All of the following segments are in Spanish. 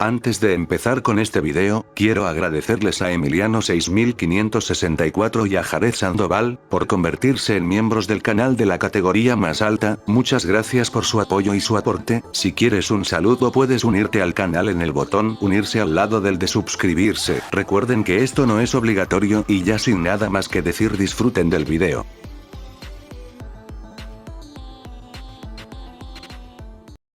Antes de empezar con este video, quiero agradecerles a Emiliano6564 y a Jared Sandoval, por convertirse en miembros del canal de la categoría más alta. Muchas gracias por su apoyo y su aporte. Si quieres un saludo puedes unirte al canal en el botón unirse al lado del de suscribirse. Recuerden que esto no es obligatorio y ya sin nada más que decir, disfruten del video.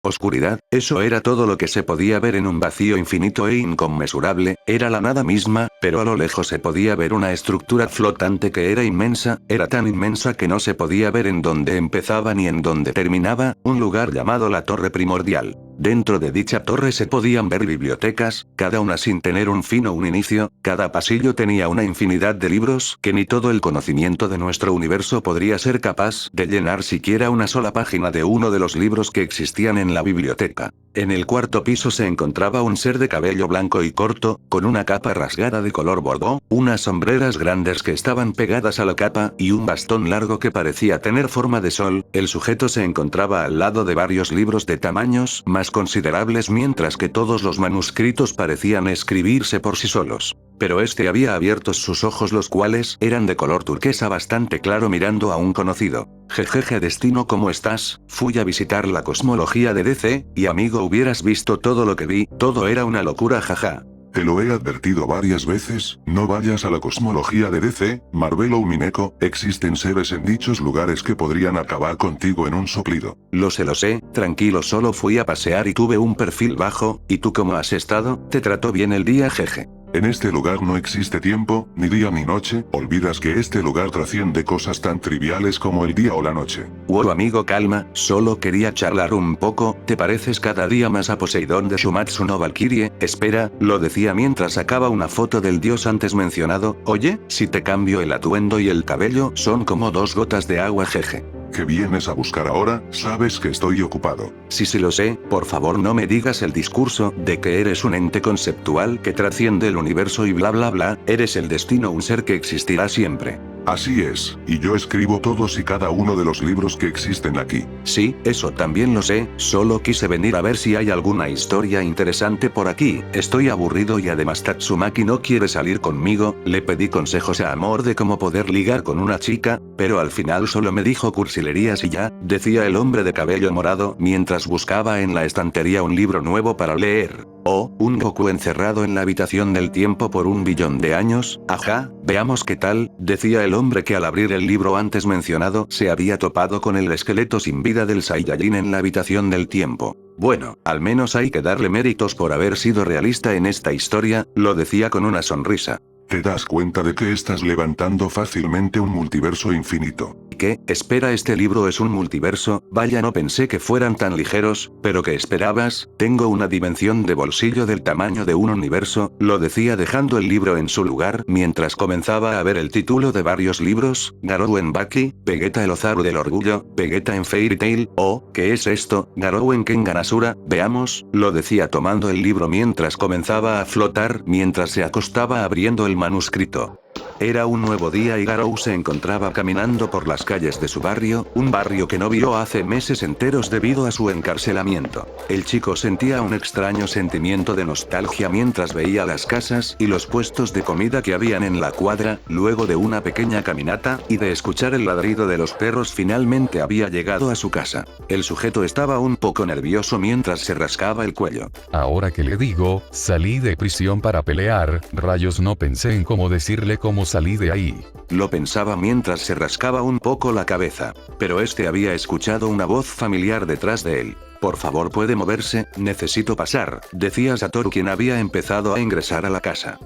Oscuridad, eso era todo lo que se podía ver en un vacío infinito e inconmensurable, era la nada misma, pero a lo lejos se podía ver una estructura flotante que era inmensa, era tan inmensa que no se podía ver en dónde empezaba ni en dónde terminaba, un lugar llamado la Torre Primordial. Dentro de dicha torre se podían ver bibliotecas, cada una sin tener un fin o un inicio, cada pasillo tenía una infinidad de libros que ni todo el conocimiento de nuestro universo podría ser capaz de llenar siquiera una sola página de uno de los libros que existían en la biblioteca. En el cuarto piso se encontraba un ser de cabello blanco y corto, con una capa rasgada de color bordó, unas sombreras grandes que estaban pegadas a la capa y un bastón largo que parecía tener forma de sol. El sujeto se encontraba al lado de varios libros de tamaños más considerables, mientras que todos los manuscritos parecían escribirse por sí solos. Pero este había abierto sus ojos, los cuales eran de color turquesa bastante claro, mirando a un conocido. Jejeje destino, ¿cómo estás? Fui a visitar la cosmología de DC, y amigo, hubieras visto todo lo que vi, todo era una locura, jaja. Te lo he advertido varias veces, no vayas a la cosmología de DC, Marvel o Mineko, existen seres en dichos lugares que podrían acabar contigo en un soplido. Lo sé, tranquilo, solo fui a pasear y tuve un perfil bajo. ¿Y tú cómo has estado? ¿Te trató bien el día, jeje? En este lugar no existe tiempo, ni día ni noche, olvidas que este lugar trasciende cosas tan triviales como el día o la noche. Wow amigo, calma, solo quería charlar un poco, te pareces cada día más a Poseidón de Shumatsu no Valkyrie. Espera, lo decía mientras sacaba una foto del dios antes mencionado. Oye, si te cambio el atuendo y el cabello, son como dos gotas de agua, jeje. ¿Qué vienes a buscar ahora? Sabes que estoy ocupado. Sí lo sé, por favor no me digas el discurso de que eres un ente conceptual que trasciende el universo y bla bla bla, eres el destino, un ser que existirá siempre. Así es, y yo escribo todos y cada uno de los libros que existen aquí. Sí, eso también lo sé, solo quise venir a ver si hay alguna historia interesante por aquí. Estoy aburrido y además Tatsumaki no quiere salir conmigo. Le pedí consejos a Amor de cómo poder ligar con una chica, pero al final solo me dijo cursilerías y ya, decía el hombre de cabello morado mientras buscaba en la estantería un libro nuevo para leer. Oh, un Goku encerrado en la habitación del tiempo por 1 billón de años, ajá, veamos qué tal, decía el hombre que al abrir el libro antes mencionado se había topado con el esqueleto sin vida del Saiyajin en la habitación del tiempo. Bueno, al menos hay que darle méritos por haber sido realista en esta historia, lo decía con una sonrisa. ¿Te das cuenta de que estás levantando fácilmente un multiverso infinito? ¿Qué? Espera, ¿este libro es un multiverso? Vaya, no pensé que fueran tan ligeros, pero ¿qué esperabas? Tengo una dimensión de bolsillo del tamaño de un universo, lo decía dejando el libro en su lugar mientras comenzaba a ver el título de varios libros. Garou en Baki, Vegeta el Ozaru del Orgullo, Vegeta en Fairy Tail. Oh, ¿qué es esto? Garou en Kengan Asura, veamos, lo decía tomando el libro mientras comenzaba a flotar mientras se acostaba abriendo el manuscrito. Era un nuevo día y Garou se encontraba caminando por las calles de su barrio, un barrio que no vio hace meses enteros debido a su encarcelamiento. El chico sentía un extraño sentimiento de nostalgia mientras veía las casas y los puestos de comida que habían en la cuadra. Luego de una pequeña caminata y de escuchar el ladrido de los perros, finalmente había llegado a su casa. El sujeto estaba un poco nervioso mientras se rascaba el cuello. Ahora que le digo, salí de prisión para pelear, rayos, no pensé en cómo decirle cómo salí de ahí. Lo pensaba mientras se rascaba un poco la cabeza. Pero este había escuchado una voz familiar detrás de él. Por favor, ¿puede moverse? Necesito pasar, decía Satoru, quien había empezado a ingresar a la casa.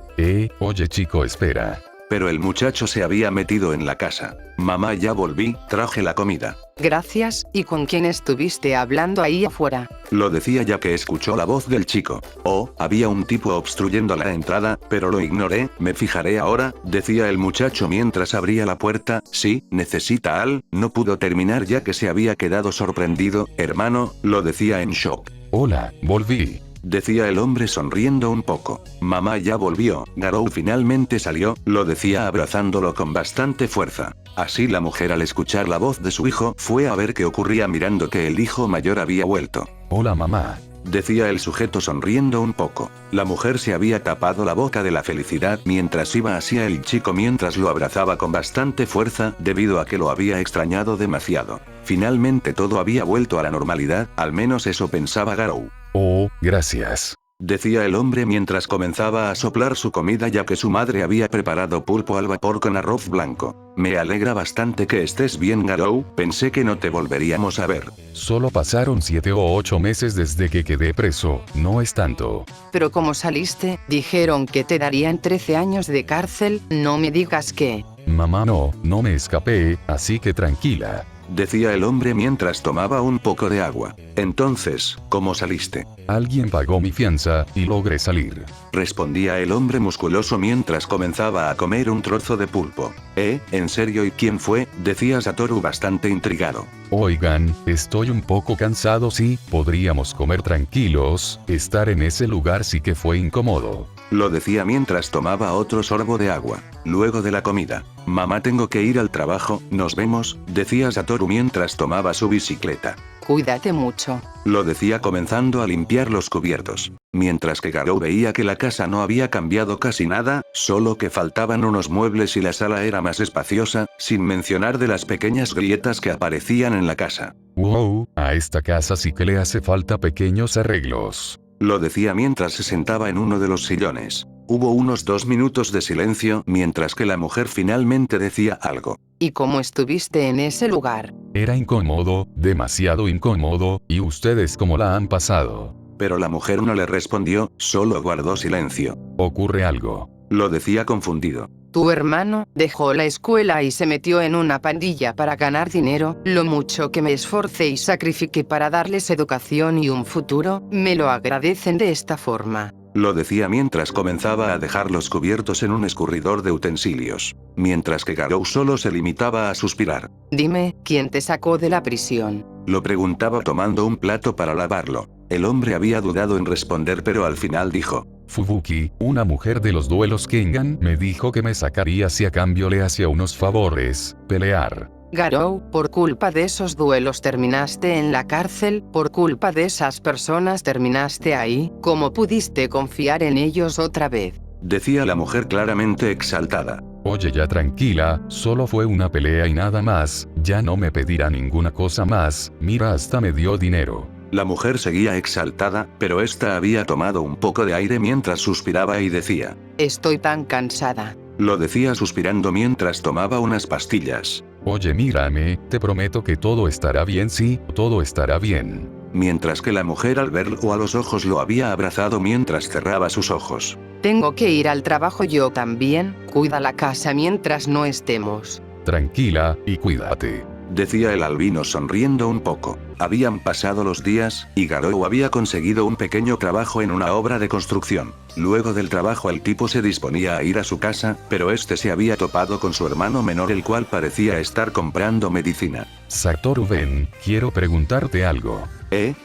Oye chico, espera. Pero el muchacho se había metido en la casa. Mamá, ya volví, traje la comida. Gracias, ¿y con quién estuviste hablando ahí afuera? Lo decía ya que escuchó la voz del chico. Oh, había un tipo obstruyendo la entrada, pero lo ignoré, me fijaré ahora, decía el muchacho mientras abría la puerta. Sí, necesita no pudo terminar ya que se había quedado sorprendido. Hermano, lo decía en shock. Hola, volví. Decía el hombre sonriendo un poco. Mamá ya volvió, Garou finalmente salió, lo decía abrazándolo con bastante fuerza. Así la mujer, al escuchar la voz de su hijo, fue a ver qué ocurría mirando que el hijo mayor había vuelto. Hola mamá. decía el sujeto sonriendo un poco. La mujer se había tapado la boca de la felicidad mientras iba hacia el chico mientras lo abrazaba con bastante fuerza debido a que lo había extrañado demasiado. Finalmente todo había vuelto a la normalidad, al menos eso pensaba Garou. Oh, gracias. Decía el hombre mientras comenzaba a soplar su comida ya que su madre había preparado pulpo al vapor con arroz blanco. Me alegra bastante que estés bien, Garou, pensé que no te volveríamos a ver. Solo pasaron 7 o 8 meses desde que quedé preso, no es tanto. Pero como saliste, dijeron que te darían 13 años de cárcel, no me digas que... Mamá, no me escapé, así que tranquila. Decía el hombre mientras tomaba un poco de agua. Entonces, ¿cómo saliste? Alguien pagó mi fianza, y logré salir. Respondía el hombre musculoso mientras comenzaba a comer un trozo de pulpo. ¿En serio y quién fue? Decía Satoru bastante intrigado. Oigan, estoy un poco cansado, sí, podríamos comer tranquilos, estar en ese lugar sí que fue incómodo. Lo decía mientras tomaba otro sorbo de agua. Luego de la comida. Mamá, tengo que ir al trabajo, nos vemos, decía Satoru mientras tomaba su bicicleta. Cuídate mucho. Lo decía comenzando a limpiar los cubiertos. Mientras que Garou veía que la casa no había cambiado casi nada, solo que faltaban unos muebles y la sala era más espaciosa, sin mencionar de las pequeñas grietas que aparecían en la casa. Wow, a esta casa sí que le hace falta pequeños arreglos. Lo decía mientras se sentaba en uno de los sillones. Hubo unos 2 minutos de silencio mientras que la mujer finalmente decía algo. ¿Y cómo estuviste en ese lugar? Era incómodo, demasiado incómodo, ¿y ustedes cómo la han pasado? Pero la mujer no le respondió, solo guardó silencio. Ocurre algo. Lo decía confundido. Tu hermano dejó la escuela y se metió en una pandilla para ganar dinero. Lo mucho que me esforcé y sacrifiqué para darles educación y un futuro, me lo agradecen de esta forma. Lo decía mientras comenzaba a dejar los cubiertos en un escurridor de utensilios. Mientras que Garou solo se limitaba a suspirar. Dime, ¿quién te sacó de la prisión? Lo preguntaba tomando un plato para lavarlo. El hombre había dudado en responder pero al final dijo. Fubuki, una mujer de los duelos Kengan, me dijo que me sacaría si a cambio le hacía unos favores, pelear. Garou, por culpa de esos duelos terminaste en la cárcel, por culpa de esas personas terminaste ahí, ¿cómo pudiste confiar en ellos otra vez? Decía la mujer claramente exaltada. Oye, ya tranquila, solo fue una pelea y nada más, ya no me pedirá ninguna cosa más, mira, hasta me dio dinero. La mujer seguía exaltada, pero esta había tomado un poco de aire mientras suspiraba y decía. Estoy tan cansada. Lo decía suspirando mientras tomaba unas pastillas. Oye, mírame, te prometo que todo estará bien, sí, todo estará bien. Mientras que la mujer al verlo a los ojos lo había abrazado mientras cerraba sus ojos. Tengo que ir al trabajo yo también, cuida la casa mientras no estemos. Tranquila, y cuídate. Decía el albino sonriendo un poco. Habían pasado los días, y Garou había conseguido un pequeño trabajo en una obra de construcción. Luego del trabajo el tipo se disponía a ir a su casa, pero este se había topado con su hermano menor el cual parecía estar comprando medicina. Satoru, ven, quiero preguntarte algo.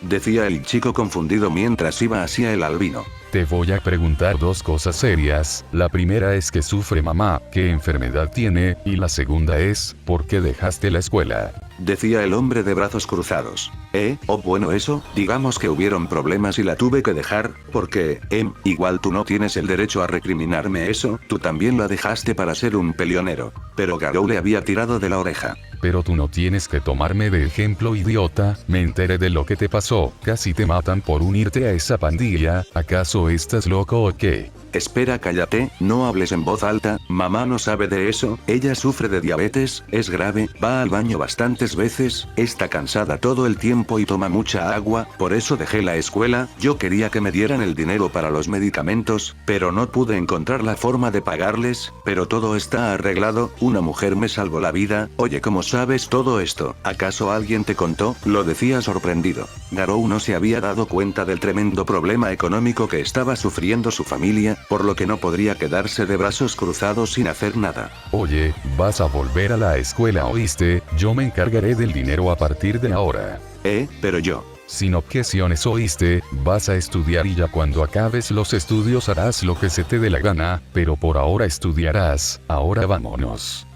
Decía el chico confundido mientras iba hacia el albino. Te voy a preguntar 2 cosas serias, la primera es que sufre mamá, ¿qué enfermedad tiene? Y la segunda es, ¿por qué dejaste la escuela? Decía el hombre de brazos cruzados. Bueno, eso, digamos que hubieron problemas y la tuve que dejar, porque, igual tú no tienes el derecho a recriminarme eso, tú también la dejaste para ser un peleonero. Pero Garou le había tirado de la oreja. Pero tú no tienes que tomarme de ejemplo, idiota, me enteré de lo que te pasó, casi te matan por unirte a esa pandilla, ¿acaso estás loco o qué? Espera, cállate, no hables en voz alta, mamá no sabe de eso, ella sufre de diabetes, es grave, va al baño bastantes veces, está cansada todo el tiempo y toma mucha agua, por eso dejé la escuela, yo quería que me dieran el dinero para los medicamentos, pero no pude encontrar la forma de pagarles, pero todo está arreglado, una mujer me salvó la vida, oye, ¿cómo sabes todo esto? ¿Acaso alguien te contó? Lo decía sorprendido. Garou no se había dado cuenta del tremendo problema económico que estaba sufriendo su familia, por lo que no podría quedarse de brazos cruzados sin hacer nada. Oye, vas a volver a la escuela, ¿oíste? Yo me encargaré del dinero a partir de ahora. Pero yo. Sin objeciones, ¿oíste? Vas a estudiar y ya cuando acabes los estudios harás lo que se te dé la gana, pero por ahora estudiarás, ahora vámonos.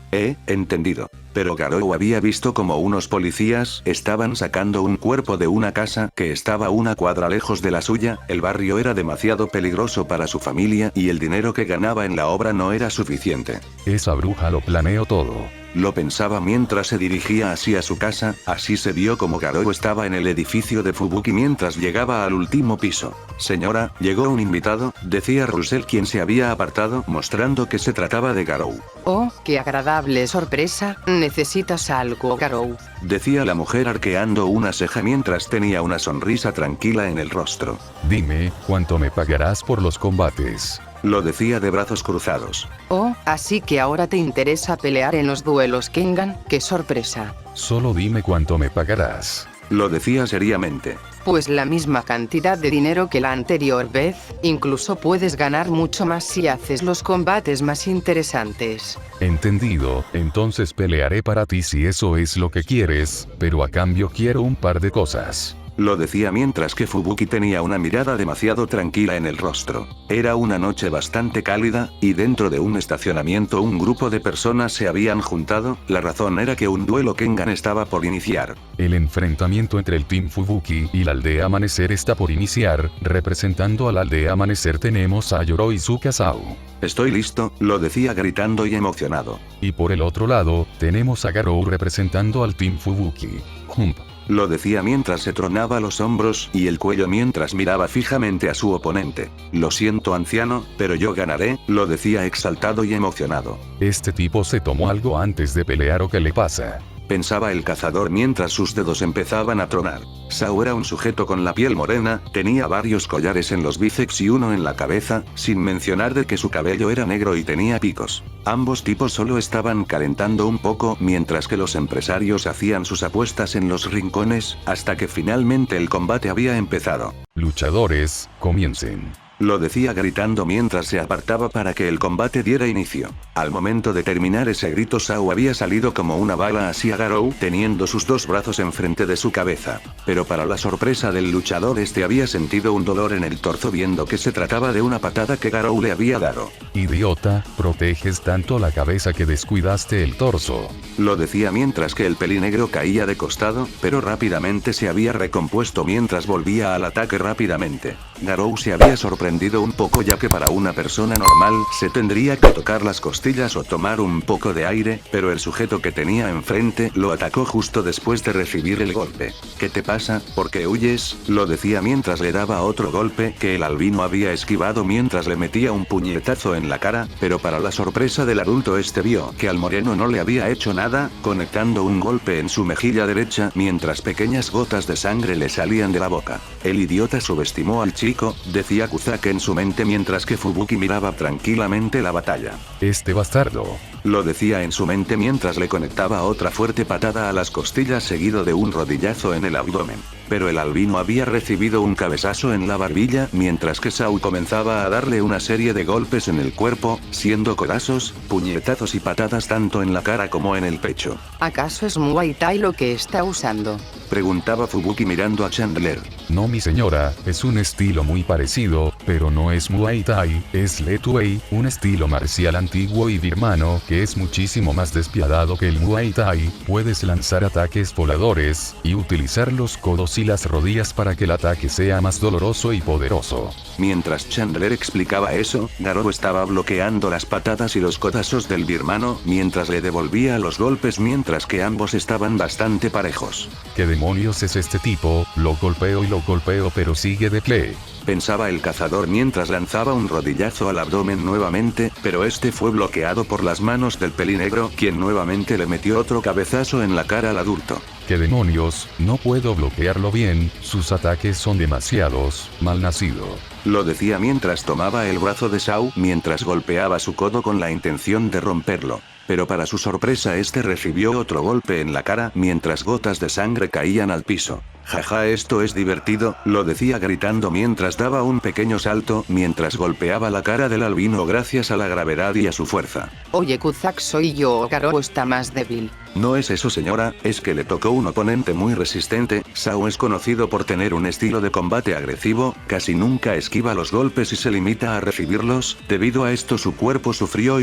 Entendido. pero Garou había visto como unos policías estaban sacando un cuerpo de una casa que estaba una cuadra lejos de la suya. El barrio era demasiado peligroso para su familia y el dinero que ganaba en la obra no era suficiente. Esa bruja lo planeó todo. Lo pensaba mientras se dirigía hacia su casa. Así se vio como Garou estaba en el edificio de Fubuki mientras llegaba al último piso. Señora, llegó un invitado, decía Russell, quien se había apartado mostrando que se trataba de Garou. Oh, qué agradable sorpresa. ¿Necesitas algo, Garou? Decía la mujer arqueando una ceja mientras tenía una sonrisa tranquila en el rostro. Dime, ¿cuánto me pagarás por los combates? Lo decía de brazos cruzados. Oh, así que ahora te interesa pelear en los duelos Kengan. ¡Qué sorpresa! Solo dime cuánto me pagarás. Lo decía seriamente. Pues la misma cantidad de dinero que la anterior vez. Incluso puedes ganar mucho más si haces los combates más interesantes. Entendido, entonces pelearé para ti si eso es lo que quieres, pero a cambio quiero un par de cosas. Lo decía mientras que Fubuki tenía una mirada demasiado tranquila en el rostro. Era una noche bastante cálida, y dentro de un estacionamiento un grupo de personas se habían juntado. La razón era que un duelo Kengan estaba por iniciar. El enfrentamiento entre el Team Fubuki y la Aldea Amanecer está por iniciar. Representando a la Aldea Amanecer tenemos a Yoroi Tsukasao. Estoy listo, lo decía gritando y emocionado. Y por el otro lado, tenemos a Garou representando al Team Fubuki. Hump. Lo decía mientras se tronaba los hombros y el cuello mientras miraba fijamente a su oponente. Lo siento, anciano, pero yo ganaré, lo decía exaltado y emocionado. Este tipo se tomó algo antes de pelear, ¿o qué le pasa? Pensaba el cazador mientras sus dedos empezaban a tronar. Sao era un sujeto con la piel morena, tenía varios collares en los bíceps y uno en la cabeza, sin mencionar de que su cabello era negro y tenía picos. Ambos tipos solo estaban calentando un poco mientras que los empresarios hacían sus apuestas en los rincones, hasta que finalmente el combate había empezado. Luchadores, comiencen. Lo decía gritando mientras se apartaba para que el combate diera inicio. Al momento de terminar ese grito, Sao había salido como una bala hacia Garou, teniendo sus dos brazos enfrente de su cabeza. Pero para la sorpresa del luchador, este había sentido un dolor en el torso viendo que se trataba de una patada que Garou le había dado. Idiota, proteges tanto la cabeza que descuidaste el torso. Lo decía mientras que el pelinegro caía de costado, pero rápidamente se había recompuesto mientras volvía al ataque rápidamente. Garou se había sorprendido un poco, ya que para una persona normal se tendría que tocar las costillas o tomar un poco de aire, pero el sujeto que tenía enfrente lo atacó justo después de recibir el golpe. ¿Qué te pasa? ¿Por qué huyes? Lo decía mientras le daba otro golpe que el albino había esquivado mientras le metía un puñetazo en la cara, pero para la sorpresa del adulto, este vio que al moreno no le había hecho nada, conectando un golpe en su mejilla derecha mientras pequeñas gotas de sangre le salían de la boca. El idiota subestimó al chico, decía Kuzaki en su mente mientras que Fubuki miraba tranquilamente la batalla. Este bastardo. Lo decía en su mente mientras le conectaba otra fuerte patada a las costillas seguido de un rodillazo en el abdomen. Pero el albino había recibido un cabezazo en la barbilla mientras que Sao comenzaba a darle una serie de golpes en el cuerpo, siendo codazos, puñetazos y patadas tanto en la cara como en el pecho. ¿Acaso es Muay Thai lo que está usando? Preguntaba Fubuki mirando a Chandler. No, mi señora, es un estilo muy parecido, pero no es Muay Thai, es Letuei, un estilo marcial antiguo y birmano que es muchísimo más despiadado que el Muay Thai. Puedes lanzar ataques voladores y utilizar los codos y las rodillas para que el ataque sea más doloroso y poderoso. Mientras Chandler explicaba eso, Garou estaba bloqueando las patadas y los codazos del birmano mientras le devolvía los golpes mientras que ambos estaban bastante parejos. ¿Qué demonios es este tipo? Lo golpeo pero sigue de pie. Pensaba el cazador mientras lanzaba un rodillazo al abdomen nuevamente, pero este fue bloqueado por las manos del pelinegro, quien nuevamente le metió otro cabezazo en la cara al adulto. ¿Qué demonios? No puedo bloquearlo bien, sus ataques son demasiados, malnacido. Lo decía mientras tomaba el brazo de Sao mientras golpeaba su codo con la intención de romperlo. Pero para su sorpresa este recibió otro golpe en la cara mientras gotas de sangre caían al piso. Jaja, esto es divertido, lo decía gritando mientras daba un pequeño salto, mientras golpeaba la cara del albino gracias a la gravedad y a su fuerza. Oye Kuzak, soy yo o Garou está más débil. No es eso señora, es que le tocó un oponente muy resistente. Sao es conocido por tener un estilo de combate agresivo, casi nunca esquiva los golpes y se limita a recibirlos. Debido a esto su cuerpo sufrió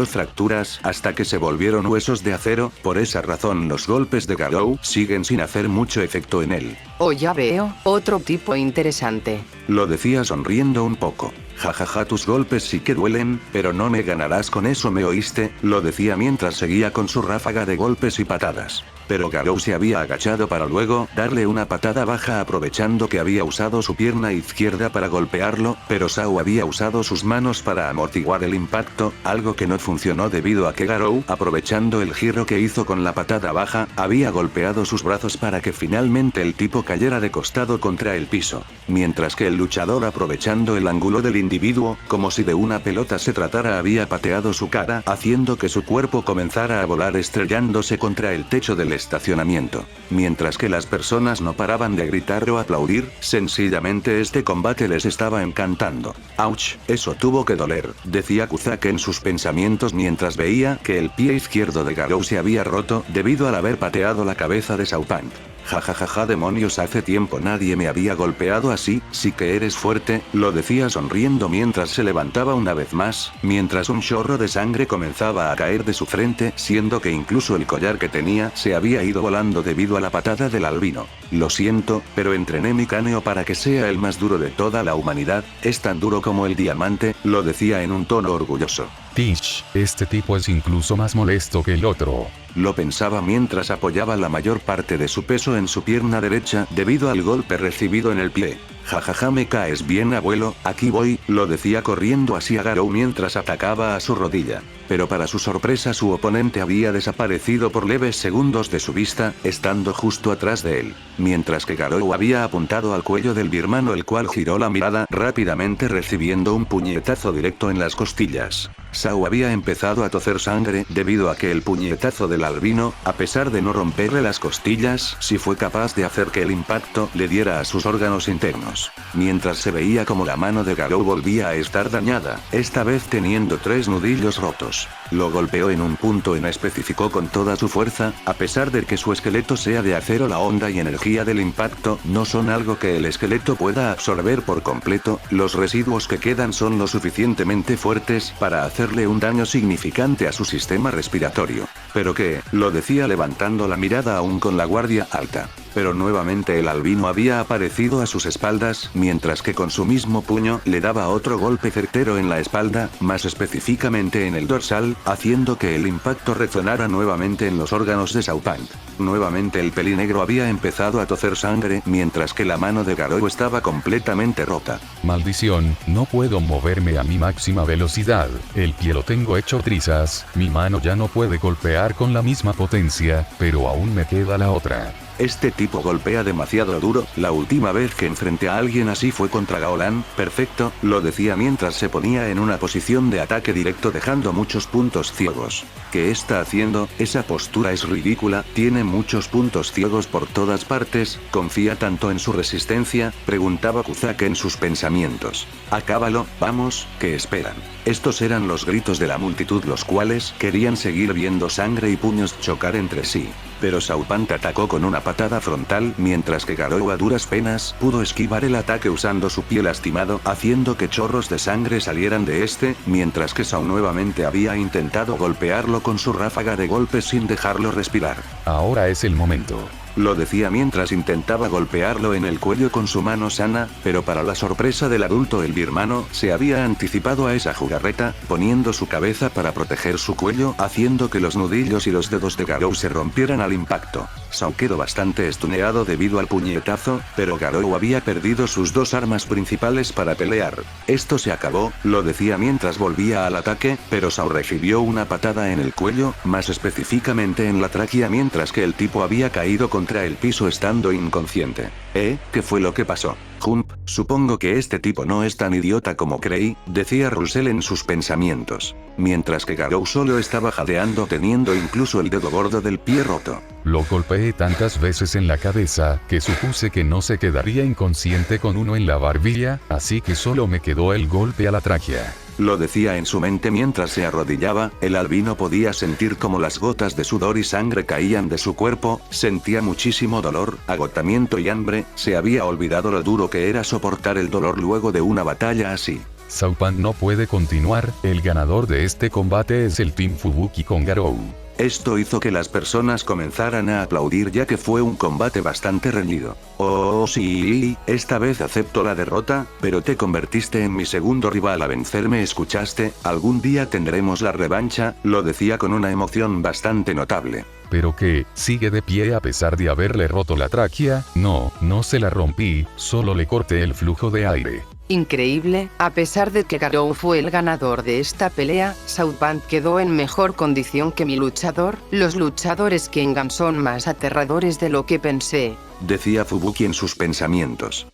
fracturas hasta que se volvieron huesos de acero. Por esa razón los golpes de Garou siguen sin hacer mucho efecto en él. Oh, ya veo, otro tipo interesante. Lo decía sonriendo un poco. Jajaja, tus golpes sí que duelen, pero no me ganarás con eso, ¿me oíste? Lo decía mientras seguía con su ráfaga de golpes y patadas. Pero Garou se había agachado para luego darle una patada baja aprovechando que había usado su pierna izquierda para golpearlo, pero Sao había usado sus manos para amortiguar el impacto, algo que no funcionó debido a que Garou, aprovechando el giro que hizo con la patada baja, había golpeado sus brazos para que finalmente el tipo cayera de costado contra el piso. Mientras que el luchador, aprovechando el ángulo del individuo, como si de una pelota se tratara, había pateado su cara, haciendo que su cuerpo comenzara a volar estrellándose contra el techo del estacionamiento. Mientras que las personas no paraban de gritar o aplaudir, sencillamente este combate les estaba encantando. «Ouch, eso tuvo que doler», decía Kuzak en sus pensamientos mientras veía que el pie izquierdo de Garou se había roto debido al haber pateado la cabeza de Saupant. Jajajaja, demonios, hace tiempo nadie me había golpeado así, sí que eres fuerte, lo decía sonriendo mientras se levantaba una vez más, mientras un chorro de sangre comenzaba a caer de su frente, siendo que incluso el collar que tenía se había ido volando debido a la patada del albino. Lo siento, pero entrené mi cráneo para que sea el más duro de toda la humanidad, es tan duro como el diamante, lo decía en un tono orgulloso. Tish, este tipo es incluso más molesto que el otro. Lo pensaba mientras apoyaba la mayor parte de su peso en su pierna derecha debido al golpe recibido en el pie. Jajaja, me caes bien, abuelo, aquí voy, lo decía corriendo hacia Garou mientras atacaba a su rodilla. Pero para su sorpresa su oponente había desaparecido por leves segundos de su vista, estando justo atrás de él. Mientras que Garou había apuntado al cuello del birmano, el cual giró la mirada rápidamente recibiendo un puñetazo directo en las costillas. Sao había empezado a toser sangre debido a que el puñetazo del albino, a pesar de no romperle las costillas, sí fue capaz de hacer que el impacto le diera a sus órganos internos. Mientras se veía como la mano de Garou volvía a estar dañada, esta vez teniendo 3 nudillos rotos. Lo golpeó en un punto en específico con toda su fuerza, a pesar de que su esqueleto sea de acero, la onda y energía del impacto no son algo que el esqueleto pueda absorber por completo, los residuos que quedan son lo suficientemente fuertes para hacerle un daño significante a su sistema respiratorio. Pero que, lo decía levantando la mirada aún con la guardia alta. Pero nuevamente el albino había aparecido a sus espaldas, mientras que con su mismo puño le daba otro golpe certero en la espalda, más específicamente en el dorsal, haciendo que el impacto resonara nuevamente en los órganos de Saupant. Nuevamente el pelinegro había empezado a toser sangre, mientras que la mano de Garou estaba completamente rota. Maldición, no puedo moverme a mi máxima velocidad, el pie lo tengo hecho trizas, mi mano ya no puede golpear con la misma potencia, pero aún me queda la otra. Este tipo golpea demasiado duro, la última vez que enfrenté a alguien así fue contra Gaolan, perfecto, lo decía mientras se ponía en una posición de ataque directo dejando muchos puntos ciegos. ¿Qué está haciendo? Esa postura es ridícula, tiene muchos puntos ciegos por todas partes, ¿confía tanto en su resistencia?, preguntaba Kuzak en sus pensamientos. Acábalo, vamos, ¿qué esperan? Estos eran los gritos de la multitud, los cuales querían seguir viendo sangre y puños chocar entre sí. Pero Saupant atacó con una patada frontal, mientras que Garou a duras penas pudo esquivar el ataque usando su pie lastimado, haciendo que chorros de sangre salieran de este, mientras que Sao nuevamente había intentado golpearlo con su ráfaga de golpes sin dejarlo respirar. Ahora es el momento. Lo decía mientras intentaba golpearlo en el cuello con su mano sana, pero para la sorpresa del adulto el birmano se había anticipado a esa jugarreta, poniendo su cabeza para proteger su cuello, haciendo que los nudillos y los dedos de Garou se rompieran al impacto. Sao quedó bastante estuneado debido al puñetazo, pero Garou había perdido sus 2 armas principales para pelear. Esto se acabó, lo decía mientras volvía al ataque, pero Sao recibió una patada en el cuello, más específicamente en la tráquea, mientras que el tipo había caído contra el piso estando inconsciente. ¿Qué fue lo que pasó? Jump, Supongo que este tipo no es tan idiota como creí, decía Russell en sus pensamientos. Mientras que Garou solo estaba jadeando teniendo incluso el dedo gordo del pie roto. Lo golpeé tantas veces en la cabeza, que supuse que no se quedaría inconsciente con uno en la barbilla, así que solo me quedó el golpe a la tráquea. Lo decía en su mente mientras se arrodillaba, el albino podía sentir como las gotas de sudor y sangre caían de su cuerpo, sentía muchísimo dolor, agotamiento y hambre, se había olvidado lo duro que era soportar el dolor luego de una batalla así. Saupan no puede continuar, el ganador de este combate es el Team Fubuki con Garou. Esto hizo que las personas comenzaran a aplaudir ya que fue un combate bastante reñido. Oh sí, esta vez acepto la derrota, pero te convertiste en mi segundo rival a vencerme, ¿escuchaste? Algún día tendremos la revancha, lo decía con una emoción bastante notable. Pero que, sigue de pie a pesar de haberle roto la tráquea. No se la rompí, solo le corté el flujo de aire. Increíble, a pesar de que Garou fue el ganador de esta pelea, Saupan quedó en mejor condición que mi luchador. Los luchadores Kengan son más aterradores de lo que pensé. Decía Fubuki en sus pensamientos.